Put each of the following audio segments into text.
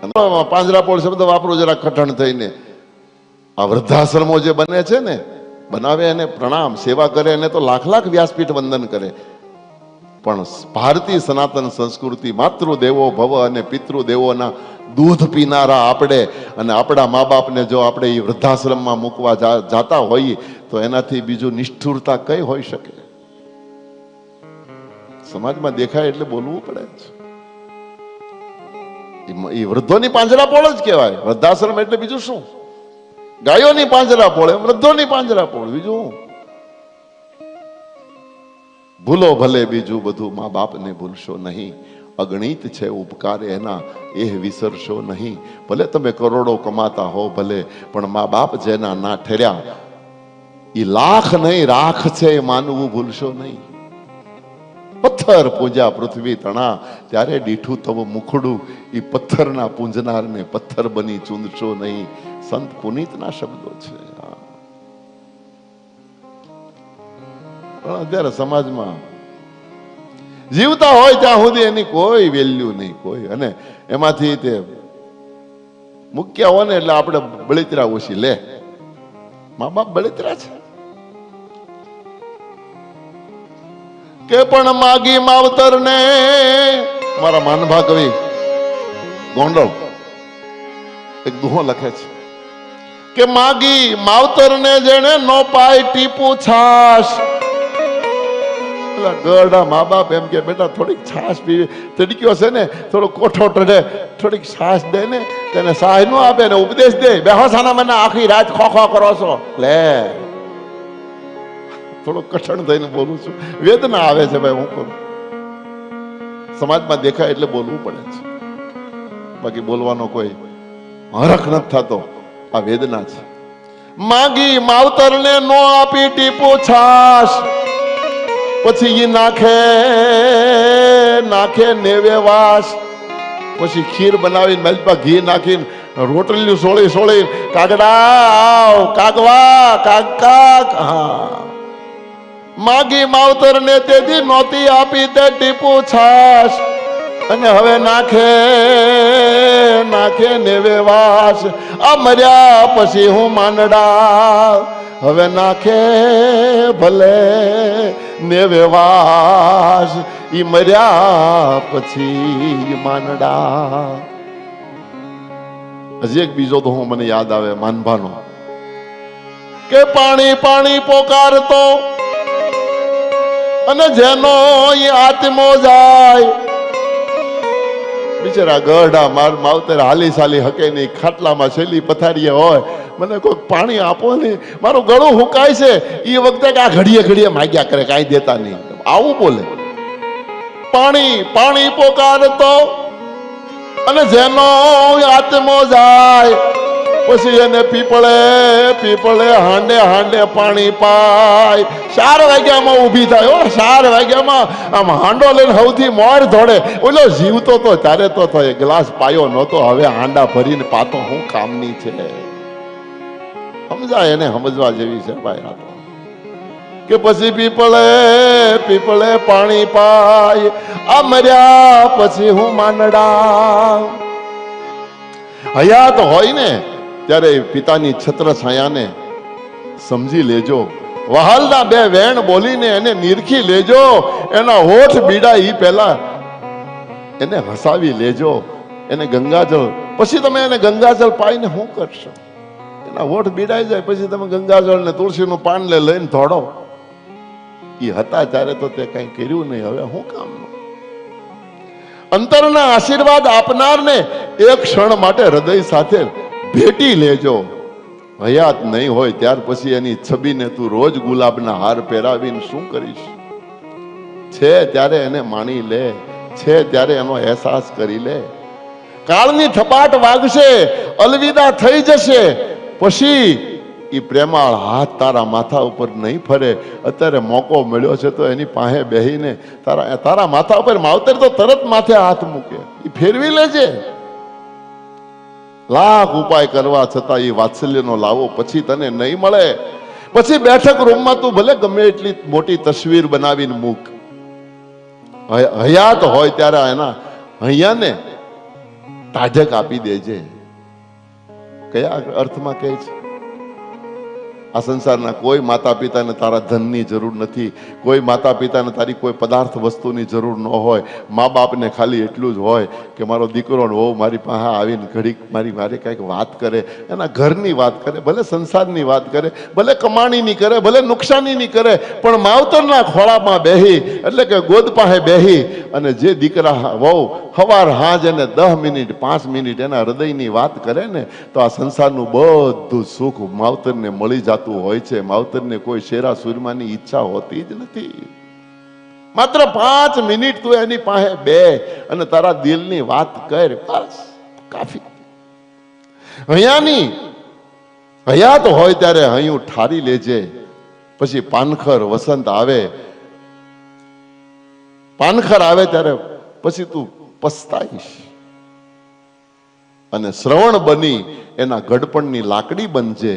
પાંજરાપોળ શબ્દ વાપરો જરા કઠણ થઈને. આ વૃદ્ધાશ્રમો જે બને છે ને, બનાવે એને પ્રણામ, સેવા કરે એને તો લાખ લાખ વ્યાસપીઠ વંદન કરે. પણ ભારતીય સનાતન સંસ્કૃતિ માતૃદેવો ભવ અને પિતૃદેવોના દૂધ પીનારા આપણે અને આપણા મા બાપને જો આપણે એ વૃદ્ધાશ્રમમાં મૂકવા જાતા હોઈએ તો એનાથી બીજું નિષ્ઠુરતા કઈ હોઈ શકે? સમાજમાં દેખાય એટલે બોલવું પડે છે. એ વૃદ્ધોની પાંજરાપોળ જ કહેવાય. વૃદ્ધાશ્રમ એટલે બીજું શું? ગાયોની પાંજરાપોળ, વૃદ્ધોની પાંજરાપોળ, બીજું ભૂલો ભલે બીજું બધું, મા બાપને ભૂલશો નહીં. અગણિત છે ઉપકાર એના, એ વિસરશો નહીં. ભલે તમે કરોડો કમાતા હો ભલે, પણ મા બાપ જેના ના ઠર્યા એ લાખ નહીં રાખ છે એ માનવું ભૂલશો નહીં. પથ્થર પૂજા પૃથ્વી તણા, ત્યારે દીઠું તવ મુખડું, એ પથ્થરના પૂંજનારને પથ્થર બની ચૂંદશો નહીં. સંત પુનિતના શબ્દો છે. પણ અત્યારે સમાજમાં જીવતા હોય ત્યાં સુધી એની કોઈ વેલ્યુ નહીં, કોઈ. અને એમાંથી તે મુક્યા હોય ને એટલે આપણે બળતરા ઓછી લે. મા બાપ બળતરા છે કે પણ માગી માવતર ને, મારા માનભા કવિ ગોંડલ એક દુહો લખે છે કે માગી માવતર ને જેને નો પાય ટીપું છાશ. ગરડા મા બાપ એમ કે બેટા થોડીક છાશ પીવી, તડક્યો છે ને થોડો કોઠો ટઢે, થોડીક છાશ દે ને, તેને સહાય નો આપે ને ઉપદેશ દે. બેહો સાના મને આખી રાત ખોખો કરો છો. લે થોડો કઠણ થઈને બોલું છું, વેદના આવે છે ભાઈ, હું કરું. સમાજમાં દેખાય એટલે બોલવું પડે છે, બાકી બોલવાનો કોઈ હરખ નથી થતો. આ વેદના છે. માગી માવતર ને નો આપી ટીપું છાશ, પછી ઈ નાખે નેવે વાસ. પછી ખીર બનાવીને મેલપા ઘી નાખીને રોટલીયું સોળી કાગડા કાગવા કાગ કાગ. હા, માગી માવતર ને તેથી નોતી આપી તે ટીપું છાશ, અને હવે નાખે નેવે વાસ. આ મર્યા પછી હું માનડા, હવે નાખે ભલે નેવે વાસ. ઈ મર્યા પછી માનડા. હજી એક બીજો તો હું મને યાદ આવે માનભાનો, કે પાણી પાણી પોકારતો અને જેનો ઈ આત્મો જાય. બિચારા ગઢા માર માવતર હાલી સાલી હકે નહીં, ખાટલામાં છેલ્લી પથારીએ હોય, મને કોઈ પાણી આપો ને, મારું ગળું હુકાય છે. એ વખતે આ ઘડીએ માગ્યા કરે, કાંઈ દેતા નહીં, આવું બોલે. પાણી પાણી પોકારતો અને જેનો આત્મો જાય, પછી એને પીપળે હાંડે પાણી પાય. 4 વાગ્યામાં ઊભી થાય હો, 4 વાગ્યામાં આમ હાંડો લઈને સૌથી મોર ધોડે. ઓલો જીવતો તો ત્યારે તો થાય, ગ્લાસ પાયો નહોતો, હવે હાંડા ભરીને પાતો હું કામની છે. સમજાય એને, સમજવા જેવી છે ભાઈ. આ તો કે પછી પીપળે પાણી પાય. આ મર્યા પછી હું માનડા. હયાત હોય ને ત્યારે પિતાની છત્ર છાયાને સમજી લેજો. વહાલના 2 વેણ બોલીને એને નિરખી લેજો. એના હોઠ બીડા ઈ પહેલા એને હસાવી લેજો. એને ગંગાજળ, પછી તમે એને ગંગાજળ પાઈને શું કરશો? એના હોઠ બીડાઈ જાય પછી તમે ગંગાજળ ને તુલસીનું પાન લઈને ધોડો. એ હતા ત્યારે તો તે કઈ કર્યું નહીં, હવે શું કામનું? અંતરના આશીર્વાદ આપનારને એક ક્ષણ માટે હૃદય સાથે ભેટી લેજો. હયાત નહીં હોય ત્યાર પછી એની છબીને તું રોજ ગુલાબના હાર પહેરાવીને શું કરીશ? છે ત્યારે એને માણી લે, છે ત્યારે એનો અહેસાસ કરી લે. કાળની થપાટ વાગશે, અલવિદા થઈ જશે, પછી એ પ્રેમાળ હાથ તારા માથા ઉપર નહીં ફરે. અત્યારે મોકો મળ્યો છે તો એની પાસે બેહીને તારા માથા ઉપર માવતર તો તરત માથે હાથ મૂકે, એ ફેરવી લેજે. લાખ ઉપાય કરવા છતાં એ વાત્સલ્યનો લાવો પછી તને નહીં મળે. પછી બેઠક રૂમમાં તું ભલે ગમે એટલી મોટી તસવીર બનાવીને મૂક, હયાત હોય ત્યારે એના હૈયાને ટાઢક આપી દેજે. કયા અર્થમાં કહે છે? આ સંસારના કોઈ માતા પિતાને તારા ધનની જરૂર નથી, કોઈ માતા પિતાને તારી કોઈ પદાર્થ વસ્તુની જરૂર ન હોય. મા બાપને ખાલી એટલું જ હોય કે મારો દીકરો ને વહુ મારી પાસે આવીને ઘડીક મારે કંઈક વાત કરે, એના ઘરની વાત કરે, ભલે સંસારની વાત કરે, ભલે કમાણીની કરે, ભલે નુકસાનીની કરે, પણ માવતરના ખોળામાં બેહી એટલે કે ગોદ પાસે બેહી અને જે દીકરા વહુ સવાર હાજ એને 10 મિનિટ 5 મિનિટ એના હૃદયની વાત કરે ને, તો આ સંસારનું બધું સુખ માવતરને મળી જતું હોય છે. માવતરને કોઈ શેરા સુરમાની ઈચ્છા હોતી જ નથી. માત્ર 5 મિનિટ તું એની પાસે બે અને તારા દિલની વાત કર, બસ કાફી. હયાત હોય ત્યારે હૈયું ઠારી લેજે, પછી પાનખર વસંત આવે, પાનખર આવે ત્યારે પછી તું પસ્તાઈશ. અને શ્રવણ બની એના ગડપણની લાકડી બનજે.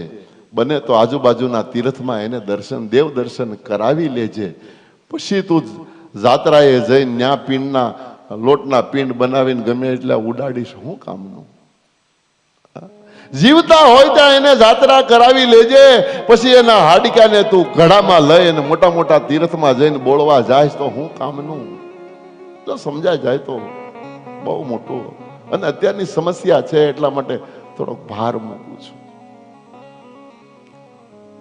બને તો આજુબાજુના તીર્થમાં એને દેવ દર્શન કરાવી લેજે. પછી તું જાત્રાએ જઈને ન્યા પિંડના લોટના પિંડ બનાવીને ગમે એટલે ઉડાડીશ, શું કામનું? જીવતા હોય ત્યાં એને જાત્રા કરાવી લેજે. પછી એના હાડકાને તું ઘડામાં લઈ અને મોટા મોટા તીર્થમાં જઈને બોલવા જાય તો શું કામનું? તો સમજાય જાય તો બહુ મોટું. અને અત્યારની સમસ્યા છે એટલા માટે થોડોક ભાર મૂકું છું.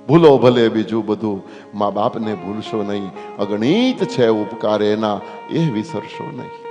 ભૂલો ભલે બીજું બધું, મા બાપને ભૂલશો નહીં. અગણિત છે ઉપકાર એના, એ વિસરશો નહીં.